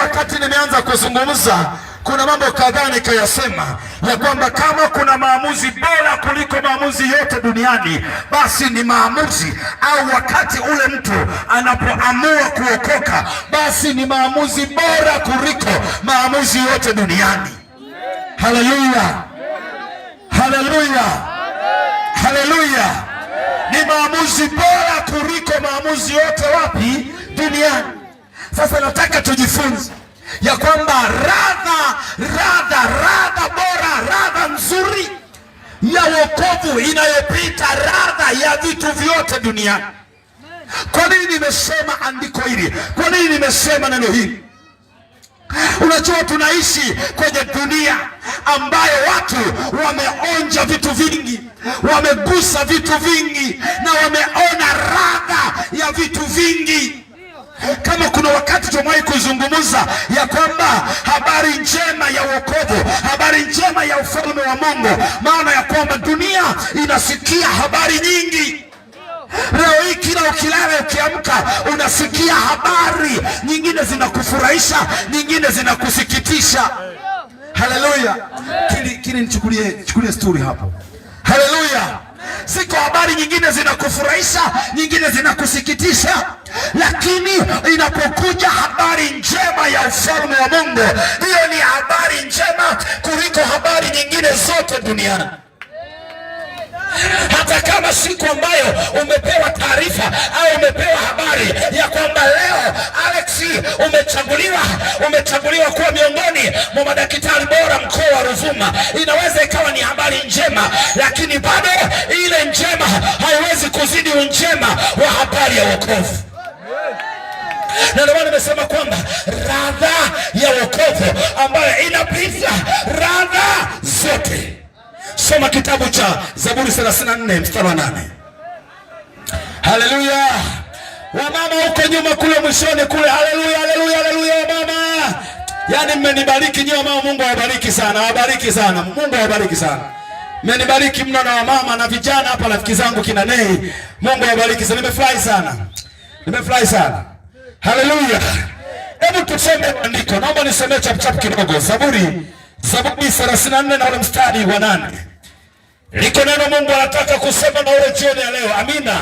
wakati nimeanza kuzungumza, kuna mambo kadhaa nikayasema ya kwamba kama kuna maamuzi bora kuliko maamuzi yote duniani, basi ni maamuzi au wakati ule mtu anapoamua kuokoka, basi ni maamuzi bora kuliko maamuzi yote duniani. Haleluya, haleluya, haleluya! Ni maamuzi bora kuliko maamuzi yote wapi? Duniani. Sasa nataka tujifunze ya kwamba radha bora, radha nzuri ya wokovu inayopita radha ya vitu vyote duniani. Kwa nini nimesema andiko hili? Kwa nini nimesema neno hili? Unajua, tunaishi kwenye dunia ambayo watu wameonja vitu vingi, wamegusa vitu vingi, na wameona radha ya vitu vingi. Kama kuna wakati tumewahi kuzungumza ya kwamba habari njema ya wokovu, habari njema ya ufalme wa Mungu, maana ya kwamba dunia inasikia habari nyingi. Leo hii kila ukilala ukiamka unasikia habari, nyingine zinakufurahisha, nyingine zinakusikitisha. Haleluya! Kile nichukulie story hapo. Haleluya! Ziko habari nyingine zinakufurahisha, nyingine zinakusikitisha, lakini inapokuja habari njema ya ufalme wa Mungu, hiyo ni habari njema kuliko habari nyingine zote duniani. Hata kama siku ambayo umepewa taarifa au umepewa habari ya kwamba leo Alex umechaguliwa kuwa miongoni mwa madaktari bora mkoa wa Ruvuma, inaweza ikawa ni habari njema, lakini bado ile njema haiwezi kuzidi unjema wa habari ya wokovu. Na ndio maana nimesema kwamba radha ya wokovu ambayo inapita radha zote. Soma kitabu cha Zaburi 34 mstari wa 8. Haleluya! Wamama huko nyuma kule mwishoni kule, haleluya, haleluya, haleluya wamama. Yaani mmenibariki nyinyi wamama, Mungu awabariki sana, awabariki sana, Mungu awabariki sana. Mmenibariki mno na wamama na vijana hapa, rafiki zangu kina Nei, Mungu awabariki sana. Nimefurahi sana. Nimefurahi sana. Haleluya! Hebu tusome andiko. Naomba nisome chap kidogo. Zaburi 34 na ule mstari wa 8. Liko neno Mungu anataka kusema na wewe jioni ya leo. Amina.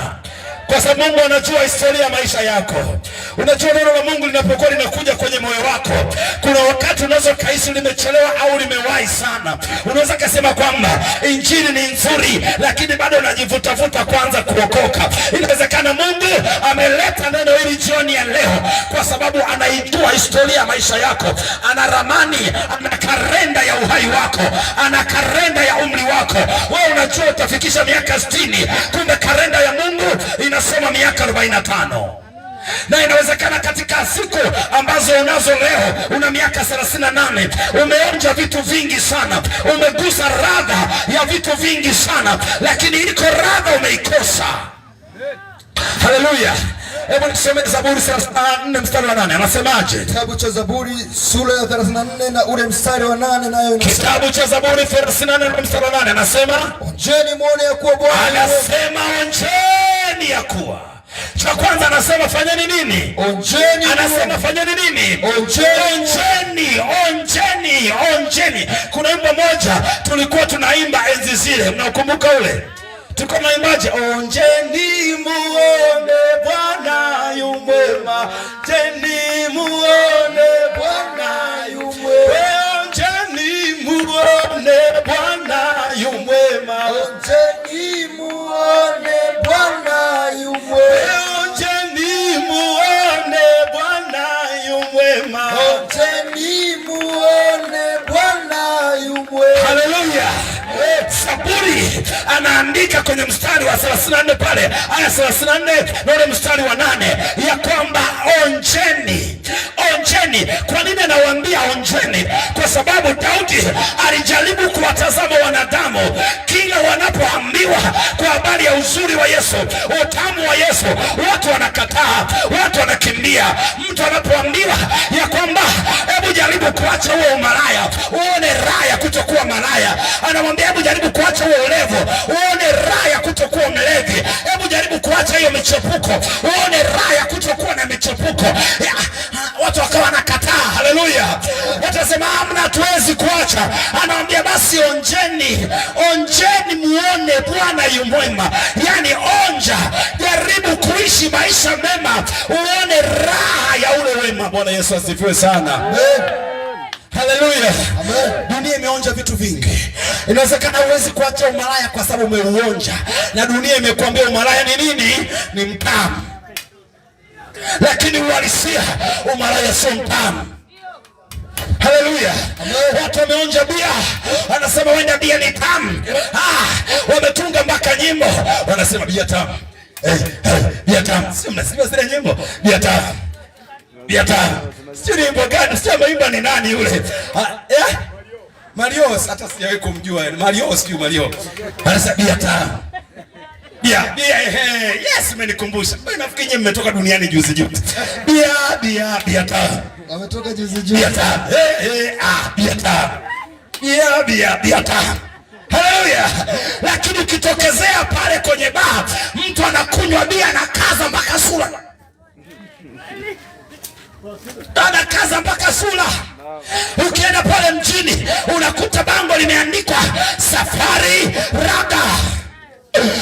Kwa sababu Mungu anajua historia ya maisha yako. Unajua neno la Mungu linapokuwa linakuja kwenye moyo wako, kuna wakati unaweza kaisi limechelewa au limewahi sana. Unaweza kusema kwamba injili ni nzuri, lakini bado unajivutavuta kwanza kuokoka. Inawezekana Mungu ameleta neno hili jioni ya leo kwa sababu anaijua historia ya maisha yako. Ana ramani, ana kalenda ya uhai wako, ana kalenda ya umri wako. Wewe unajua utafikisha miaka 60, kumbe kalenda ya Mungu inasema miaka 45. Na inawezekana katika siku ambazo unazo leo una miaka 38, umeonja vitu vingi sana, umegusa radha ya vitu vingi sana, lakini iko radha umeikosa. Haleluya! Hebu nisome Zaburi 34 mstari wa 8. Anasemaje? Kitabu cha Zaburi sura ya 34 na ule mstari wa 8 nayo inasema. Kitabu cha Zaburi 34 na mstari wa 8 anasema, onjeni muone ya kuwa Bwana. Anasema onjeni ya kuwa. Cha kwanza anasema fanyeni nini? Onjeni. Anasema fanyeni nini? Onjeni. Onjeni, onjeni, onjeni. Kuna wimbo moja tulikuwa tunaimba enzi zile, mnakumbuka ule? Tulikuwa tunaimbaje? Onjeni muone Bwana yu mwema. Onjeni muone Bwana yu mwema. Onjeni muone Bwana yu mwema. Onjeni muone Bwana yu mwema. Onjeni muone Bwana yu mwema. Onjeni muone Bwana yu mwema. Haleluya! Zaburi anaandika kwenye mstari wa 34 pale, aya 34 na ule mstari wa 8 ya kwamba onjeni, onjeni. Kwa nini anawaambia onjeni? Kwa sababu Daudi alijaribu kuwatazama wanadamu, kila wanapoambiwa kwa habari ya uzuri wa Yesu, utamu wa Yesu, watu wanakataa, watu wanakimbia. Mtu anapoambiwa ya kwamba hebu jaribu kuacha huo umalaya, uone raha ya kutokuwa malaya, anamwambia hebu jaribu kuacha huo ulevu, uone raha ya kutokuwa mlevi. Hebu jaribu kuacha hiyo michepuko, uone raha ya kutokuwa na michepuko. Watu wakawa nakataa. Haleluya! hawezi kuacha. Anamwambia basi onjeni, onjeni muone Bwana yu mwema. Yani onja, jaribu kuishi maisha mema, uone raha ya ule wema. Bwana Yesu asifiwe sana. Haleluya. Dunia imeonja vitu vingi. Inawezekana huwezi kuacha umalaya kwa sababu umeuonja, na dunia imekuambia umalaya ni nini? Ni mtamu. Lakini uhalisia umalaya sio mtamu. Haleluya. Watu wameonja bia, wanasema wenda bia ni tamu. Wametunga mpaka nyimbo, wanasema bia tamu. Bia tamu. Sio mnasikia zile nyimbo? Bia tamu. Bia tamu. Sio nyimbo gani? Sio maimba ni nani yule? Mario, hata sijawahi kumjua. Mario, sio Mario. Anasema bia tamu. Bia, yes, umenikumbusha. Wewe nafikiri nyinyi mmetoka duniani juzi juzi. Bia tamu. Wametoka juzi juzi. Bia tamu. Bia tamu. Bia tamu. Haleluya. Lakini ukitokezea pale kwenye baa, mtu anakunywa bia na kaza mpaka sura. Anakaza mpaka sura. Ukienda pale mjini unakuta bango limeandikwa Safari Raga.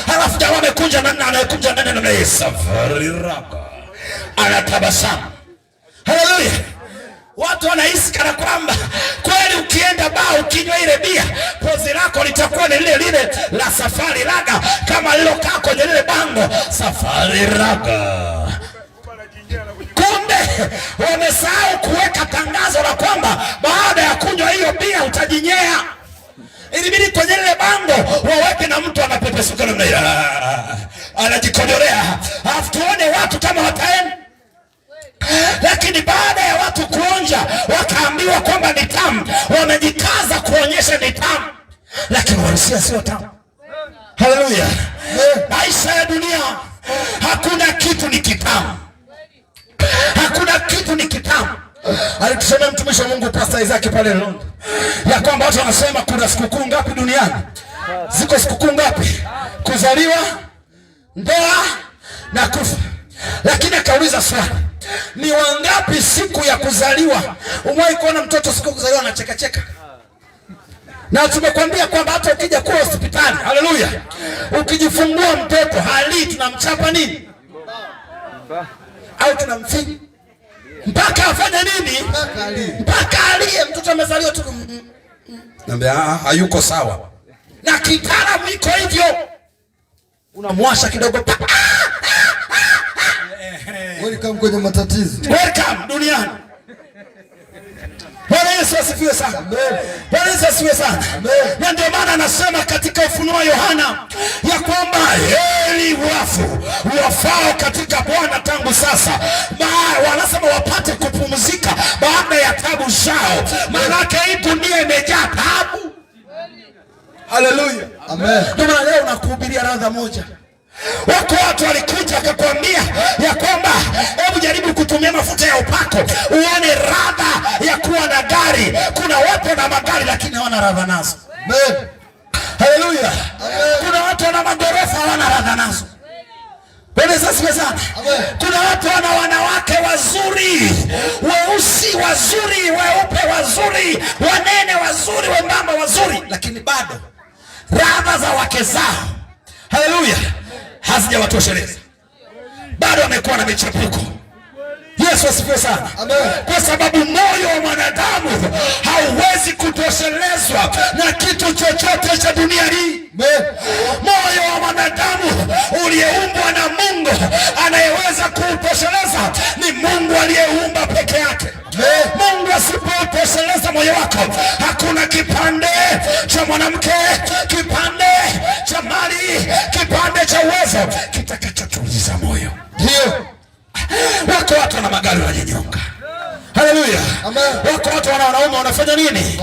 Halafu jamaa amekunja namna, anakunja namna ya Safari Raga. Anatabasamu. Haleluya. Watu wanahisi kana kwamba kweli ukienda baa ukinywa ile bia, pozi lako litakuwa ni lile lile la Safari Raga kama lilokaa kwenye lile bango Safari Raga. Kumbe wamesahau kuweka tangazo la kwamba baada ya kunywa hiyo bia utajinyea. Ilibidi kwenye ile bango waweke na mtu anapepesuka namna hiyo, anajikojolea. Alafu tuone watu kama wataenda. Lakini baada ya watu kuonja wakaambiwa kwamba ni tamu, wamejikaza kuonyesha ni tamu, lakini walisia sio tamu. Haleluya. Maisha ya dunia hakuna kitu ni kitamu. Hakuna kitu ni kitamu. Alitusema mtumishi wa Mungu Pastor Isaac pale London ya kwamba watu wanasema kuna sikukuu ngapi duniani? Ziko sikukuu ngapi? Kuzaliwa, ndoa na kufa. Lakini akauliza swali, ni wangapi siku ya kuzaliwa? Umewahi kuona mtoto siku ya kuzaliwa anacheka cheka? Na tumekwambia kwamba hata ukija kuwa hospitali, haleluya, ukijifungua mtoto hali tunamchapa nini? Au tunamfinya mpaka afanye nini? Mpaka alie. Mtoto amezaliwa tu naambia hayuko sawa. Na kitaalamu iko hivyo, unamwasha kidogo. Welcome kwenye matatizo. Welcome duniani. Bwana Yesu asifiwe sana. Bwana Yesu asifiwe sana. Na ndio maana anasema katika Ufunuo Yohana ya kwamba heri wafu wafao katika Bwana tangu sasa, wanasema wapate kupumzika baada ya tabu zao. Maana yake hii dunia imejaa tabu. Haleluya. Amen. Ndio maana leo nakuhubiria radha moja. Wako watu walikuja wakakwambia ya kwamba hebu jaribu kutumia mafuta ya upako uone radha ya kuwa na gari. Kuna watu na magari lakini hawana radha nazo. Amen. Haleluya. Kuna watu wana magorofa hawana radha nazo. Bwana asifiwe sana. Kuna watu wana wanawake wazuri, weusi wazuri, weupe wazuri, wanene wazuri, wembamba wazuri, lakini bado radha za wake zao, haleluya, hazijawatosheleza. Bado wamekuwa na michepuko. Yesu asifiwe sana. Kwa sababu moyo wa mwanadamu hauwezi kutoshelezwa na kitu chochote cha dunia hii. Moyo wa mwanadamu uliyeumbwa na Mungu, anayeweza kuutosheleza ni Mungu aliyeumba peke yake. Mungu asipotosheleza moyo wako, hakuna kipande cha mwanamke, kipande cha mali, kipande cha uwezo kitakachotuliza moyo. Ndio wako watu wana magari wanajinyonga. Haleluya. Wako watu wana wanaume wanafanya nini?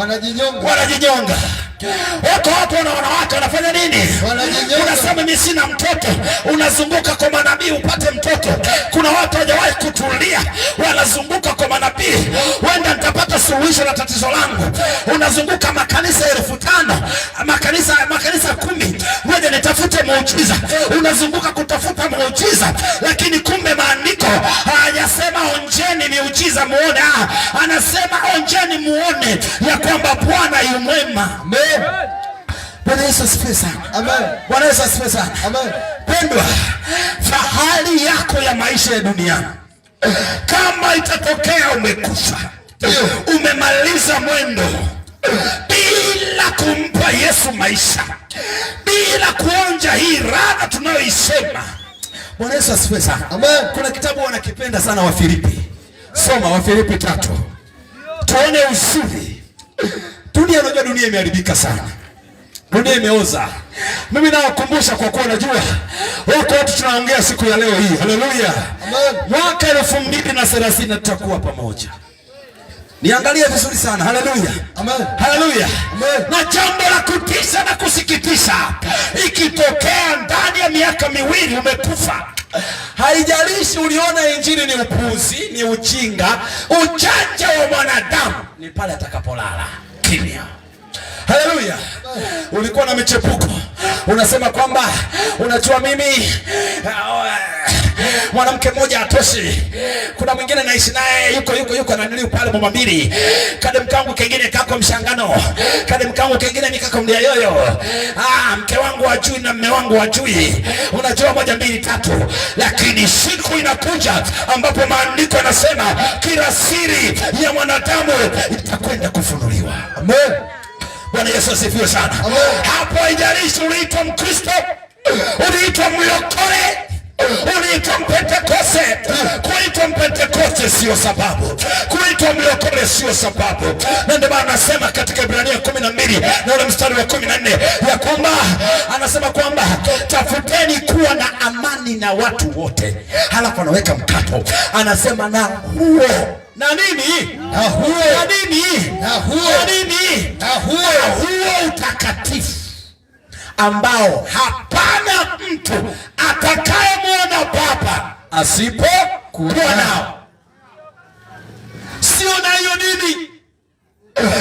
Wanajinyonga. Wako watu wana wanawake wanafanya nini? Unasema mimi sina mtoto, unazunguka kwa manabii upate mtoto. Kuna watu hawajawahi kutulia, wanazunguka kwa manabii, wenda nitapata suluhisho la tatizo langu. Unazunguka makanisa 5,000, makanisa 10, wende nitafute muujiza. Unazunguka kutafuta muujiza, lakini kumbe maandiko hayajasema onjeni miujiza muone. Anasema onjeni muone ya kwamba Bwana yu mwema. Amen. Bwana Yesu asifiwe sana. Amen. Bwana Yesu asifiwe sana. Amen. Pendwa, fahari yako ya maisha ya duniani, kama itatokea umekufa, umemaliza mwendo bila kumpa Yesu maisha, bila kuonja hii raha tunayoisema. Bwana Yesu asifiwe sana. Amen. Kuna kitabu wanakipenda sana, Wafilipi. Soma Wafilipi 3. Tuone usiri. Dunia, unajua dunia imeharibika sana. Dunia imeoza. Mimi nawakumbusha kwa kuwa najua wako watu tunaongea siku ya leo hii. Haleluya. Amen. Mwaka 2030 tutakuwa pamoja. Niangalie vizuri sana. Haleluya. Amen. Haleluya. Amen. Na jambo la kutisha na kusikitisha, ikitokea ndani ya miaka miwili umekufa, haijalishi uliona injili ni upuzi, ni ujinga, ujanja wa mwanadamu, ni pale atakapolala kimya. Haleluya. Ulikuwa na michepuko, unasema kwamba unajua mimi mwanamke mmoja atoshi, kuna mwingine naishi naye yuko na niliu pale mama mbili, kade mkangu kengine kako mshangano, kade mkangu kengine nikako mdia yoyo, mke wangu wajui na mme wangu wajui, unajua 1 2 3. Lakini siku inakuja ambapo maandiko yanasema kila siri ya mwanadamu itakwenda kufunuliwa. Amen. Bwana Yesu asifiwe sana. Hapo haijalishi uliitwa Mkristo, uliitwa mlokole, uliitwa Mpentekoste. Kuitwa Mpentekoste sio sababu, kuitwa mlokole sio sababu. Na ndio maana anasema katika Ibrania 12 na ule mstari wa 14 ya kwamba anasema kwamba tafuteni kuwa na amani na watu wote. Halafu anaweka mkato, anasema na huo na nini? Na huo. Na nini? Na huo. Na nini? Na huo. Na huo utakatifu ambao hapana mtu atakayemwona Baba asipokuwa nao. Sio na hiyo nini?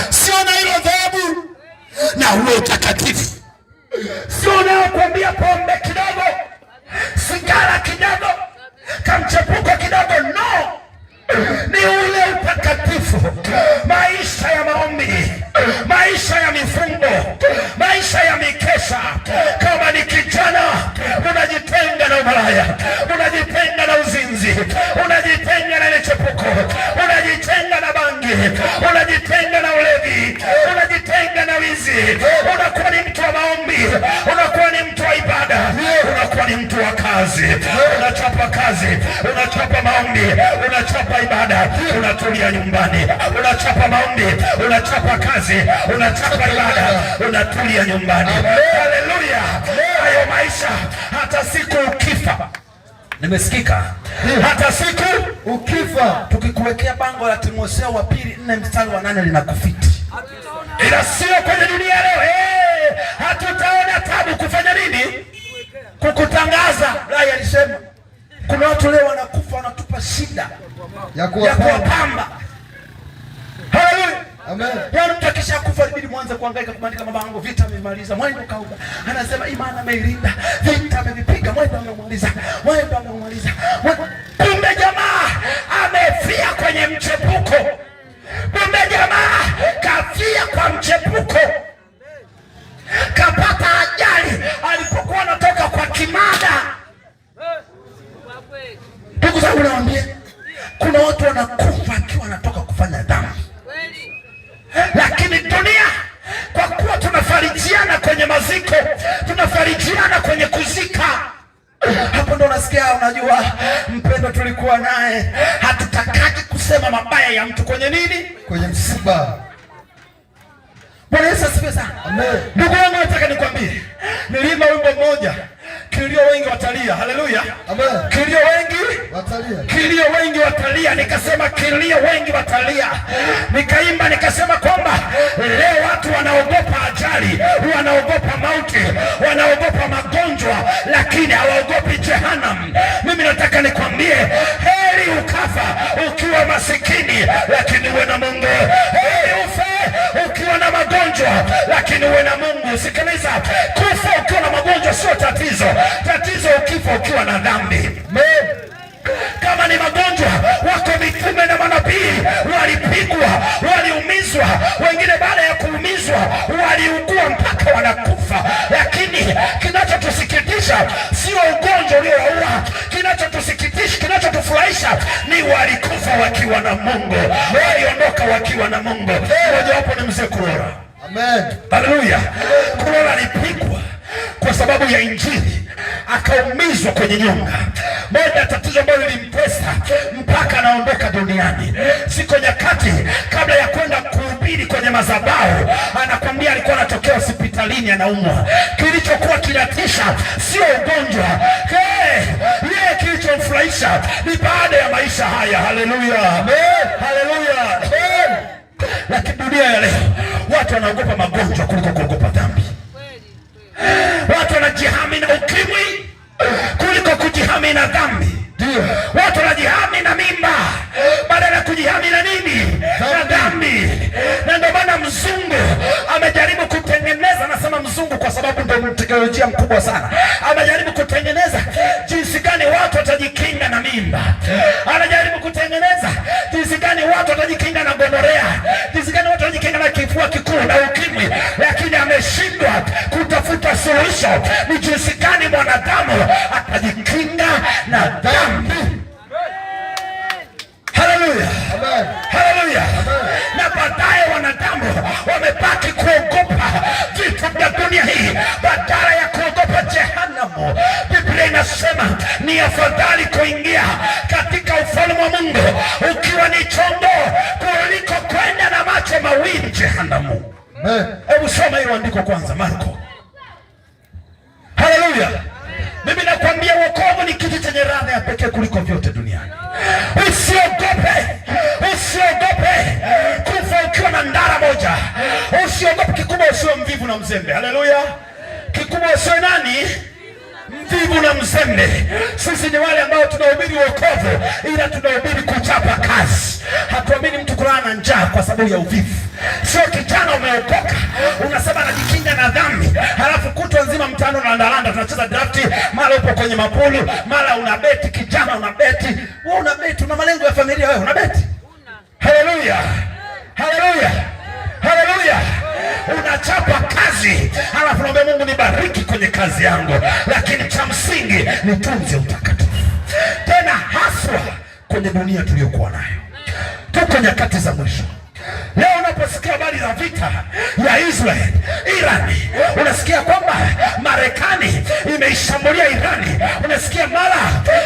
Sio na hilo dhehebu. Na huo utakatifu sio na kuambia pombe kidogo, sigara kidogo, kamchepuko kidogo, no. Ni ule utakatifu, maisha ya maombi, maisha ya mifungo, maisha ya mikesha. Kama ni kijana, unajitenga na umalaya, unajitenga na uzinzi, unajitenga na michepuko, unajitenga na bangi, unajitenga na ulevi, unajitenga na wizi. Unakuwa ni mtu wa maombi, unakuwa ni mtu wa ibada, unakuwa ni mtu wa kazi. Unachapa kazi, unachapa maombi, unachapa ibada, unatulia nyumbani. Unachapa maombi, unachapa kazi, unachapa ibada, unatulia nyumbani. Haleluya. Hayo maisha hata siku ukifa. Nimesikika? Hata siku ukifa. Tukikuwekea bango la Timotheo wa 2:4 mstari wa 8 linakufiti. Ila sio kwenye dunia leo. Hatutaona tabu kufanya nini? Kukutangaza. Rai alisema kuna watu leo wanakufa, wanatupa shida ya kuwapamba. Haleluya. Amen. Yaani mtu akisha kufa ibidi mwanze kuhangaika kubandika mabango, vita amemaliza, mwendo kauda. Anasema imani ameilinda, vita amevipiga, mwendo amemaliza, mwendo amemaliza. Kumbe jamaa amefia kwenye mchepuko. Kumbe jamaa kafia kwa mchepuko. Kapata ajali alipokuwa anatoka kwa kimada. Ndugu zangu, nawaambia kuna watu wanakufa akiwa wanatoka kufanya dhambi. Lakini dunia, kwa kuwa tunafarijiana kwenye maziko, tunafarijiana kwenye kuzika, hapo ndo nasikia, unajua mpendo tulikuwa naye, hatutakaki kusema mabaya ya mtu kwenye nini? Kwenye msiba. Bwana Yesu asifiwe sana. Amen. Ndugu wangu, nataka nikwambie, niliimba wimbo mmoja, kilio wengi watalia. Haleluya. Amen. Kilio wengi watalia. Kilio wengi watalia. Nikasema kilio wengi watalia. Nikaimba nikasema kwamba leo watu wanaogopa ajali, wanaogopa mauti, wanaogopa magonjwa, lakini hawaogopi jehanamu. Mimi nataka nikwambie, heri ukafa ukiwa masikini lakini uwe na Mungu. Heri ufe ukiwa na magonjwa lakini uwe na Mungu. Sikiliza, kufa ukiwa na magonjwa sio mpaka wanakufa. Lakini kinachotusikitisha sio ugonjwa uliowaua. Kinachotusikitisha, kinachotufurahisha ni walikufa wakiwa na Mungu, waliondoka wakiwa na Mungu. Mmoja wapo ni mzee Kulola. Amen. Haleluya. Kulola alipigwa kwa sababu ya Injili, akaumizwa kwenye nyonga. Moja ya tatizo ambalo lilimtesa mpaka anaondoka duniani. Siko nyakati kabla ya kwenda kuhubiri kwenye madhabahu, anakwambia alikuwa anatokea hospitalini anaumwa. Kilichokuwa kinatisha sio ugonjwa, yeye kilichomfurahisha ni baada ya maisha haya. Haleluya, haleluya. Lakini dunia ya leo watu wanaogopa magonjwa kuliko kuogopa dhambi. Watu wanajihami na ukimwi kuliko kujihami na dhambi. Watu wanajihami na mimba badala ya kujihami na nini? Na dhambi. Na ndio maana mzungu amejaribu kutengeneza, nasema mzungu kwa sababu ndio teknolojia mkubwa sana, amejaribu kutengeneza jinsi gani watu watajikinga na mimba. Anajaribu kutengeneza jinsi gani watu watajikinga na gonorea, jinsi gani watu watajikinga na kifua kikuu na ukimwi, lakini ameshindwa kutafuta suluhisho ni jinsi gani mwanadamu atajikinga na dhambi. Haleluya, haleluya. Na baadaye wanadamu wamebaki kuogopa vitu vya dunia hii badala ya kuogopa jehanamu. Biblia inasema ni afadhali kuingia katika ufalme wa Mungu ukiwa ni chombo kuliko kwenda na macho mawili jehanamu. Hebu soma hilo andiko kwanza, Marko. Haleluya. Mimi nakwambia wokovu ni kitu chenye radha ya pekee kuliko vyote duniani. Usiogope, usiogope kufa ukiwa na ndara moja. Usiogope kikubwa, usiwe mvivu na mzembe. Haleluya. Kikubwa usiwe nani? Mvivu na mzembe. Sisi ni wale ambao tunahubiri wokovu, ila tunahubiri kuchapa kazi. Hatuamini mtu kulala na njaa kwa sababu ya uvivu. Sio kijana umeokoka unasema najikinga na dhambi, halafu kutwa nzima mtano na ndalanda tunacheza drafti, mara upo kwenye mapulu, mara unabeti. Kijana unabeti, wewe unabeti, una malengo ya familia, wewe unabeti. Haleluya, haleluya, haleluya. Unachapa kazi, halafu naomba Mungu nibariki kwenye kazi yangu, lakini cha msingi nitunze utakatifu. Tena haswa kwenye dunia tuliyokuwa nayo, tuko nyakati za mwisho. Leo unaposikia habari za vita ya Israeli, Irani, unasikia kwamba Marekani imeishambulia Irani, unasikia mara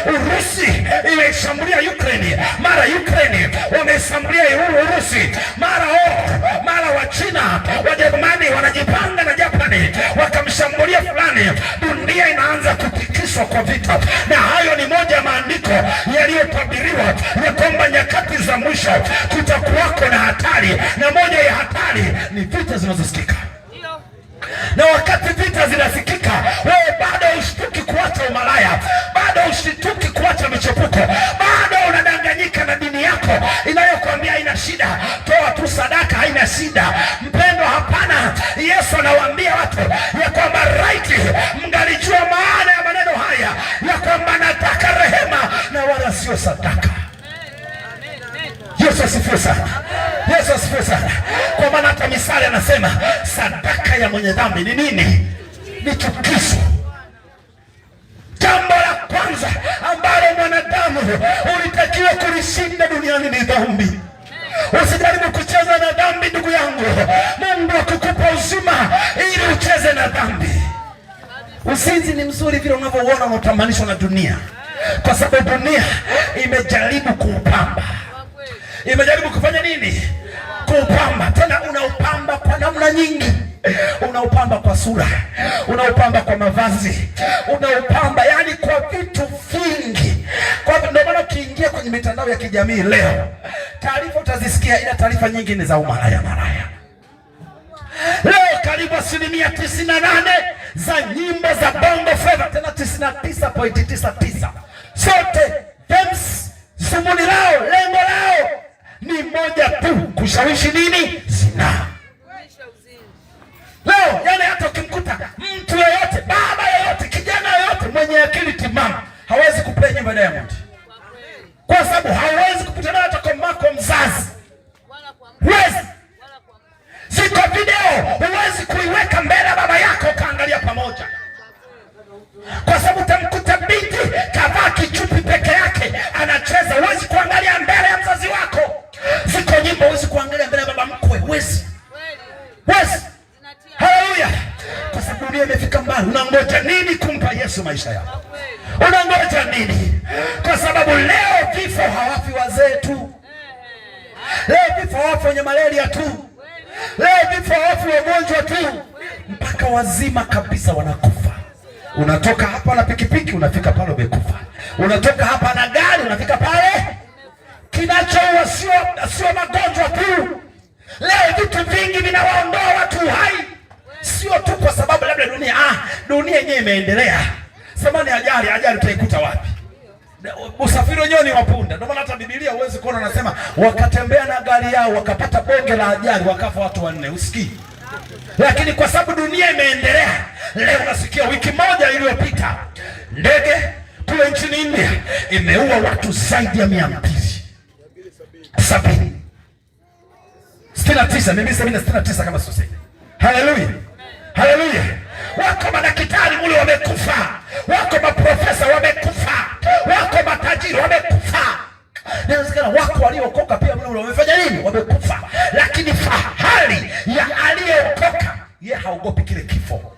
Urusi imeishambulia Ukraine, mara Ukraine wameishambulia Urusi, mara wa China, Wajerumani wanajipanga na Japani wakamshambulia fulani. Dunia inaanza kutikiswa kwa vita, na hayo ni moja ya maandiko yaliyotabiriwa ya kwamba nyakati za mwisho kutakuwako na hatari, na moja ya hatari ni vita zinazosikika. Na wakati vita zinasikika, wewe bado ushtuki kuacha umalaya, bado ushtuki kuacha michepuko, bado unadanganyika na dini yako inayokuambia haina shida, toa tu sadaka, haina shida. Mpendwa, hapana. Yesu anawaambia watu ya kwamba mngalijua maana ya maneno haya ya kwamba nataka rehema na wala sio sadaka. Yesu asifiwe sana. Yesu asifiwe sana. Kwa maana hata Misali anasema sadaka ya mwenye dhambi ni nini? Ni chukizo. Jambo la kwanza ambalo mwanadamu ulitakiwa kulishinda duniani ni dhambi. Usijaribu kucheza na dhambi, ndugu yangu. Mungu akukupa uzima ili ucheze na dhambi. Usinzi ni mzuri vile unavyoona unatamanishwa na dunia, kwa sababu dunia imejaribu kuupamba. Imejaribu kufanya nini? Kuupamba. Tena unaupamba kwa namna nyingi. Unaupamba kwa sura, unaupamba kwa mavazi, unaupamba yani kwa vitu vingi. Kwa hivyo ndio maana ukiingia kwenye mitandao ya kijamii leo, taarifa utazisikia, ila taarifa nyingi ni za umalaya malaya. Leo karibu 98% za nyimbo za Bongo Flava, tena 99.99 zote zumuni lao, lengo lao ni moja tu, kushawishi nini? Zinaa. Leo yani hata ukimkuta mtu yeyote, baba yeyote, kijana yeyote mwenye akili timamu hawezi kuplay nyimbo ya Diamond, kwa sababu hawezi kupitana hata kwa mako mzazi. Huwezi. Ziko video huwezi kuiweka mbele baba Yesu maisha yako. Unangoja nini? Kwa sababu leo vifo hawafi wazee tu, leo vifo hawafi wenye malaria tu, leo vifo hawafi wagonjwa tu, mpaka wazima kabisa wanakufa. Unatoka hapa na pikipiki unafika pale umekufa, unatoka hapa na gari unafika pale. Kinachoua sio magonjwa tu. Leo vitu vingi vinawaondoa watu hai, sio tu kwa sababu labda dunia yenyewe imeendelea. Samani ajali utaikuta wapi? Usafiri wenyewe ni wapunda. Ndio maana hata Biblia huwezi kuona anasema wakatembea na gari yao wakapata bonge la ajali wakafa watu 4, usikii. Lakini kwa sababu dunia imeendelea, leo nasikia wiki moja iliyopita ndege kule nchini India imeua watu zaidi ya 270. 69 kama sio. Haleluya. Haleluya. Wako madaktari mule wamekufa, wako maprofesa wamekufa, wako matajiri wamekufa. Inawezekana wako waliokoka pia mule wamefanya nini? Wamekufa. Lakini fahari ya aliyeokoka, yeye haogopi kile kifo.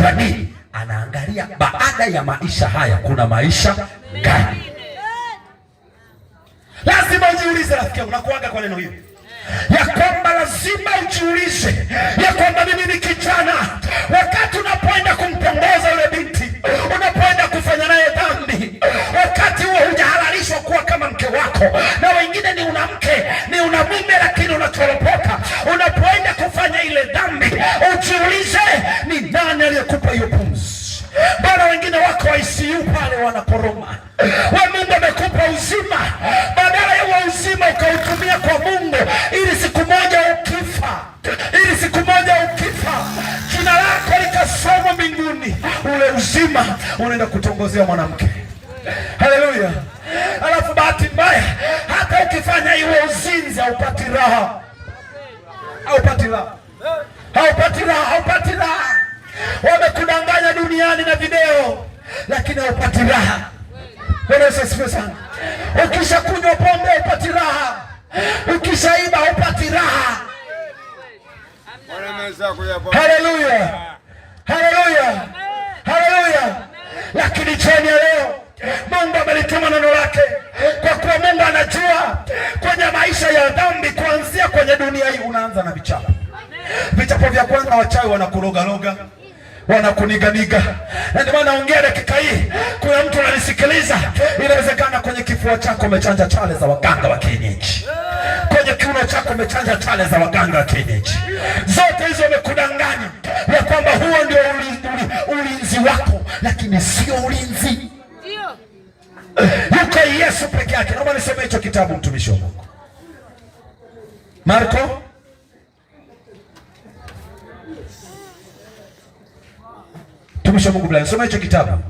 Kwa nini? Anaangalia baada ya maisha haya kuna maisha gani? Lazima ujiulize rafiki yangu, nakuaga kwa neno hili ya kwamba lazima ujiulize ya kwamba mimi ni kijana, wakati unapoenda kumtongoza yule binti, unapoenda kufanya naye dhambi, wakati huo hujahalalishwa kuwa kama mke wako, na wengine ni una mke ni una mume, lakini unachoropoka, unapoenda kufanya ile dhambi, ujiulize ni nani aliyekupa hiyo pumzi? Bwana, wengine wako ICU pale wanaporoma. Mungu amekupa uzima, badala ya uzima ukautumia kwa Mungu ili siku moja ukifa jina lako likasomwa mbinguni, ule uzima unaenda kutongozea mwanamke. Haleluya. Alafu bahati mbaya hata ukifanya hiyo uzinzi haupati raha. Haupati raha. Wamekudanganya duniani na video, lakini haupati raha. Bwana Yesu asifiwe sana. Ukishakunywa pombe haupati raha, ukishaiba haupati raha. Haleluya. Haleluya. Haleluya. Lakini jioni ya leo Mungu amelituma neno lake, kwa kuwa Mungu anajua kwenye maisha ya dhambi, kuanzia kwenye dunia hii unaanza na vichapo. Vichapo vya kwanza, wachawi wanakuroga, wanakuniganiga. Na ndio maana naongea dakika hii, kuna mtu ananisikiliza, inawezekana kwenye kifua chako umechanja chale za waganga wa kienyeji, kwenye kiuno chako umechanja chale za waganga wa kienyeji. Zote hizo wamekudanganya ya kwamba huo ndio ulinzi wako, lakini sio ulinzi. Yuko Yesu peke yake. Naomba nisome hicho kitabu, mtumishi wa Mungu, Marko mtumishi wa Mungu Bwana, soma hicho kitabu.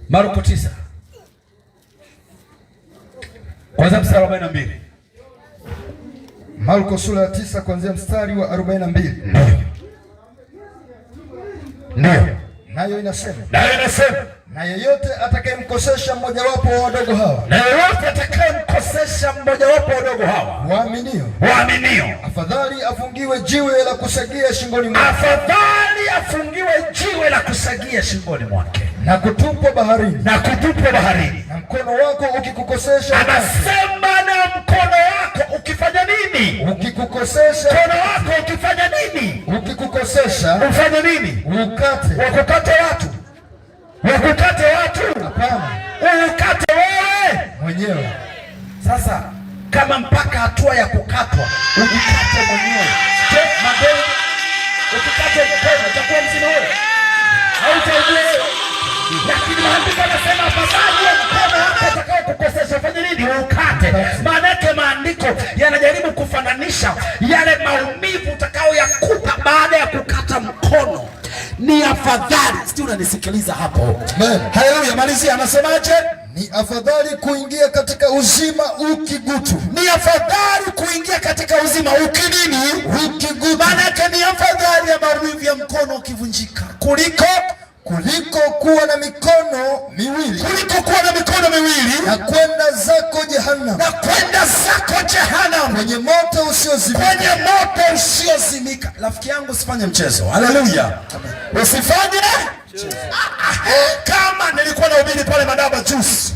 Marko 9 kwanza mstari wa 42. Marko sura ya 9 kuanzia mstari wa 42. Ndio. Nayo inasema, na yeyote atakayemkosesha mmojawapo wa wadogo hawa, waaminio, afadhali afungiwe jiwe la kusagia shingoni mwake, na kutupwa baharini. Na mkono wako ukikukosesha, anasema na mkono wako ukifanya nini? Ukikukosesha. Mkono wako ukifanya nini? Ukikukosesha, ufanye nini? Ukate. Wakukate watu? Hapana, ukate wewe mwenyewe. Sasa kama mpaka hatua ya kukatwa ujikate mwenyewe, je, mabega ukikate mkono utakuwa mzima wewe? Hautaugua. Lakini maandiko yanasema afadhali mkono wako utakao kukosesha fanye nini? Ukate. Maana yake maandiko yanajaribu kufananisha yale maumivu utakao yakuta baada ya kukata mkono. Ni afadhali. Sisi unanisikiliza hapo? Amen. Haleluya. Malizia anasemaje? Ni afadhali kuingia katika uzima ukigutu. Ni afadhali kuingia katika uzima ukinini? Ukigutu. Maana yake ni afadhali ya maumivu ya mkono ukivunjika kuliko kuwa na mikono miwili. Kuliko kuwa na mikono miwili. Na kwenda zako jehanamu. Na kwenda zako jehanamu. Kwenye moto usiozimika. Kwenye moto usiozimika. Rafiki yangu usifanye mchezo. Haleluya. Usifanye kama nilikuwa nahubiri pale Madaba juice,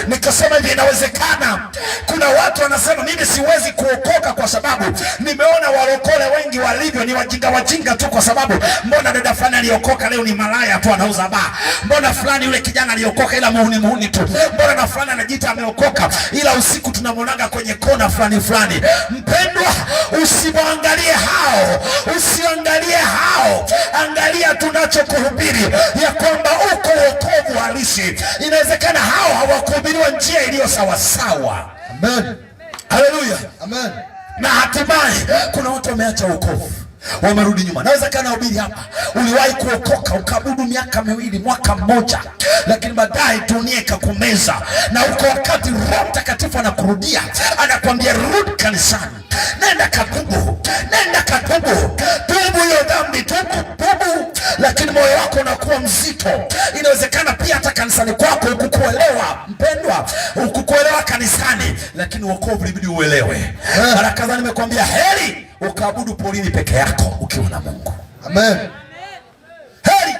nikasema hivi, inawezekana kuna watu wanasema mimi siwezi kuokoka kwa sababu nimeona walokole wengi walivyo ni wajinga tu, kwa sababu mbona dada fulani aliokoka leo ni malaya tu anauza baa, mbona fulani yule kijana aliokoka ila muhuni tu, mbona na fulani anajiita ameokoka ila usiku tunamwonaga kwenye kona fulani. Mpendwa, usimwangalie hao, usiangalie hao, angalia tunachokuhubiri ya kwamba uko wokovu halisi. Inawezekana hao hawakuhubiriwa njia iliyo sawasawa. Amen. Haleluya. Amen. Na hatimaye kuna watu wameacha wokovu, wamerudi nyuma. Nawezekana hubiri hapa, uliwahi kuokoka ukabudu miaka miwili, mwaka mmoja, lakini baadaye dunia ikakumeza, na uko wakati Roho Mtakatifu anakurudia, anakuambia rudi kanisani, nenda katubu, tubu hiyo dhambi, tubu, lakini moyo wako unakuwa mzito. Inawezekana pia hata kanisani kwako hukukuelewa. Mpendwa, hukukuelewa kanisani, lakini wokovu ilibidi uelewe. Mara kadhaa nimekwambia heri ukaabudu polini peke yako ukiwa na Mungu. Amen. Heri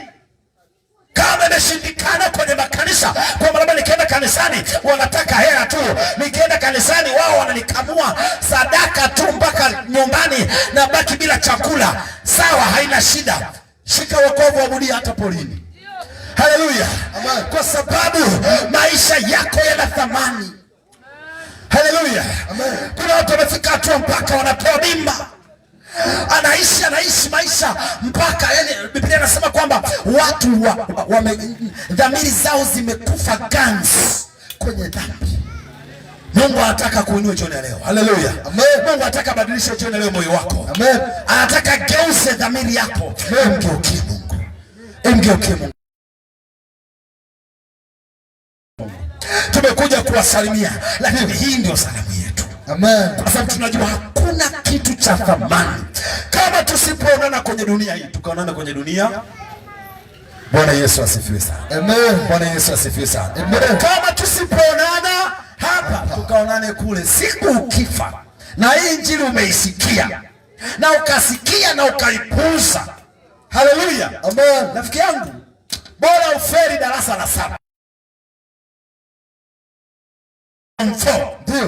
kama imeshindikana kwenye makanisa, kwa maana nikienda kanisani wanataka hela tu, nikienda kanisani wao wananikamua sadaka tu mpaka nyumbani na baki bila chakula. Sawa, haina shida, shika wokovu, abudia hata polini. Haleluya. Kwa sababu maisha yako yana thamani. Haleluya. Kuna watu wamefika hatua mpaka wanatoa mimba, anaishi maisha mpaka, yani Biblia inasema kwamba watu dhamiri zao zimekufa ganzi kwenye dhambi. Mungu anataka kuinua jioni leo. Haleluya. Mungu anataka badilisha jioni leo moyo wako. Amen. Anataka geuze dhamiri yako. Mgeukie Mungu. Mgeukie Mungu. Tumekuja kuwasalimia, lakini hii ndio salamu yetu. Amen. Kwa sababu tunajua hakuna kitu cha thamani kama tusipoonana kwenye dunia hii. Tukaonana kwenye dunia. Bwana Yesu asifiwe sana. Amen. Bwana Yesu asifiwe sana. Amen. Kama tusipoonana hapa, tukaonane kule. Siku ukifa na hii injili umeisikia na ukasikia na ukaipuuza. Haleluya. Amen. Rafiki yangu, bora uferi darasa la 7. Ndio.